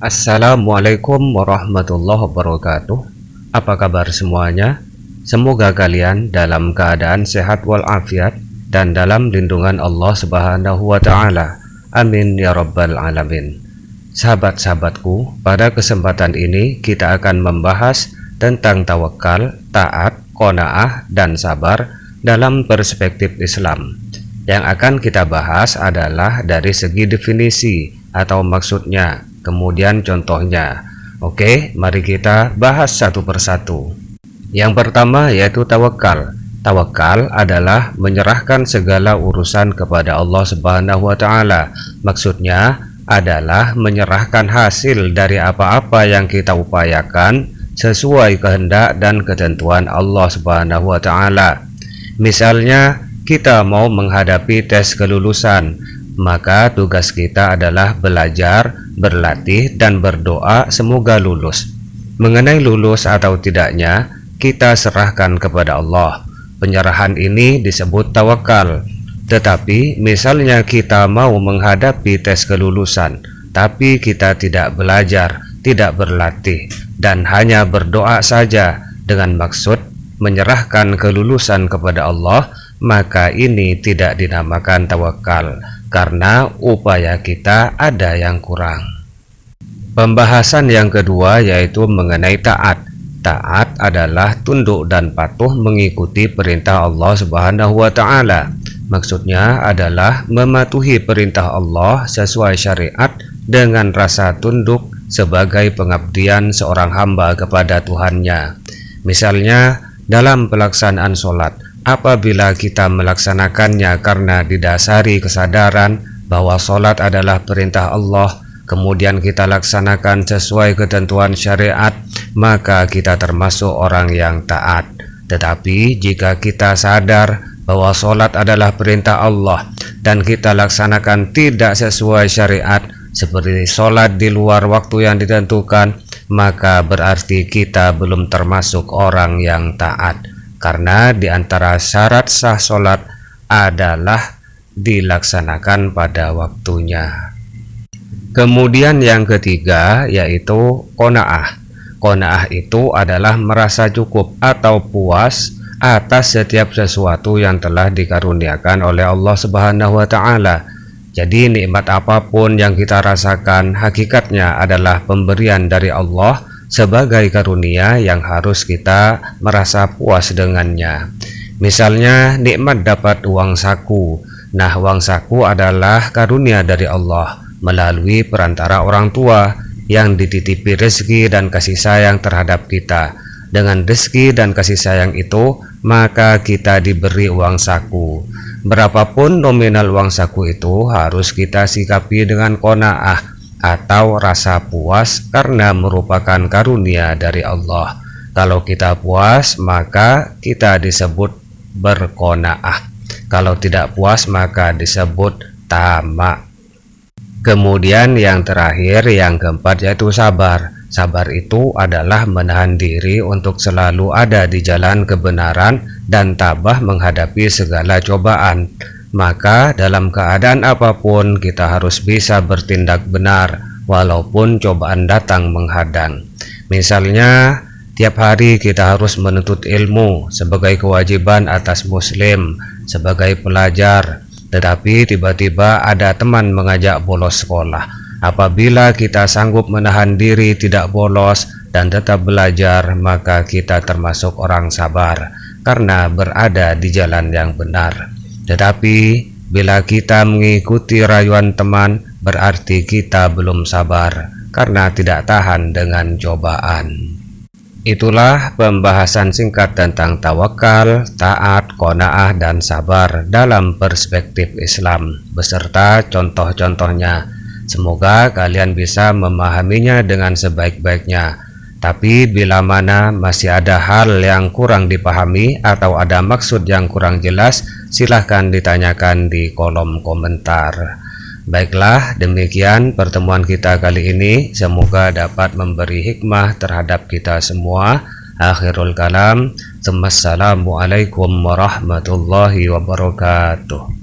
Assalamualaikum warahmatullahi wabarakatuh. Apa kabar semuanya? Semoga kalian dalam keadaan sehat walafiat dan dalam lindungan Allah Subhanahu wa Ta'ala. Amin ya Rabbal 'Alamin. Sahabat-sahabatku, pada kesempatan ini kita akan membahas tentang tawakal, taat, qanaah, dan sabar dalam perspektif Islam. Yang akan kita bahas adalah dari segi definisi atau maksudnya, kemudian contohnya. Oke, mari kita bahas satu persatu. Yang pertama yaitu tawakal. Tawakal adalah menyerahkan segala urusan kepada Allah Subhanahu wa Ta'ala. Maksudnya adalah menyerahkan hasil dari apa-apa yang kita upayakan sesuai kehendak dan ketentuan Allah Subhanahu wa Ta'ala. Misalnya kita mau menghadapi tes kelulusan, maka tugas kita adalah belajar, berlatih, dan berdoa semoga lulus. Mengenai lulus atau tidaknya, kita serahkan kepada Allah. Penyerahan ini disebut tawakal. Tetapi misalnya kita mau menghadapi tes kelulusan, tapi kita tidak belajar, tidak berlatih, dan hanya berdoa saja dengan maksud menyerahkan kelulusan kepada Allah, maka ini tidak dinamakan tawakal karena upaya kita ada yang kurang. Pembahasan yang kedua yaitu mengenai taat. Taat adalah tunduk dan patuh mengikuti perintah Allah Subhanahu wa Ta'ala. Maksudnya adalah mematuhi perintah Allah sesuai syariat dengan rasa tunduk sebagai pengabdian seorang hamba kepada Tuhannya. Misalnya dalam pelaksanaan sholat, apabila kita melaksanakannya karena didasari kesadaran bahwa sholat adalah perintah Allah, kemudian kita laksanakan sesuai ketentuan syariat, maka kita termasuk orang yang taat. Tetapi jika kita sadar bahwa sholat adalah perintah Allah dan kita laksanakan tidak sesuai syariat, seperti sholat di luar waktu yang ditentukan, maka berarti kita belum termasuk orang yang taat. Karena di antara syarat sah sholat adalah dilaksanakan pada waktunya. Kemudian yang ketiga yaitu qanaah. Qanaah itu adalah merasa cukup atau puas atas setiap sesuatu yang telah dikaruniakan oleh Allah Subhanahu wa Ta'ala. Jadi nikmat apapun yang kita rasakan hakikatnya adalah pemberian dari Allah sebagai karunia yang harus kita merasa puas dengannya. Misalnya nikmat dapat uang saku. Nah, uang saku adalah karunia dari Allah melalui perantara orang tua yang dititipi rezeki dan kasih sayang terhadap kita. Dengan rezeki dan kasih sayang itu, maka kita diberi uang saku. Berapapun nominal uang saku itu harus kita sikapi dengan qanaah atau rasa puas karena merupakan karunia dari Allah. Kalau kita puas, maka kita disebut berqanaah. Kalau tidak puas, maka disebut tamak. Kemudian yang terakhir, yang keempat yaitu sabar. Sabar itu adalah menahan diri untuk selalu ada di jalan kebenaran dan tabah menghadapi segala cobaan. Maka dalam keadaan apapun kita harus bisa bertindak benar walaupun cobaan datang menghadang. Misalnya tiap hari kita harus menuntut ilmu sebagai kewajiban atas muslim, sebagai pelajar. Tetapi tiba-tiba ada teman mengajak bolos sekolah. Apabila kita sanggup menahan diri tidak bolos dan tetap belajar, maka kita termasuk orang sabar karena berada di jalan yang benar. Tetapi bila kita mengikuti rayuan teman, berarti kita belum sabar karena tidak tahan dengan cobaan. Itulah pembahasan singkat tentang tawakal, taat, qanaah, dan sabar dalam perspektif Islam beserta contoh-contohnya. Semoga kalian bisa memahaminya dengan sebaik-baiknya. Tapi bila mana masih ada hal yang kurang dipahami atau ada maksud yang kurang jelas, silahkan ditanyakan di kolom komentar. Baiklah, demikian pertemuan kita kali ini. Semoga dapat memberi hikmah terhadap kita semua. Akhirul kalam. Assalamualaikum warahmatullahi wabarakatuh.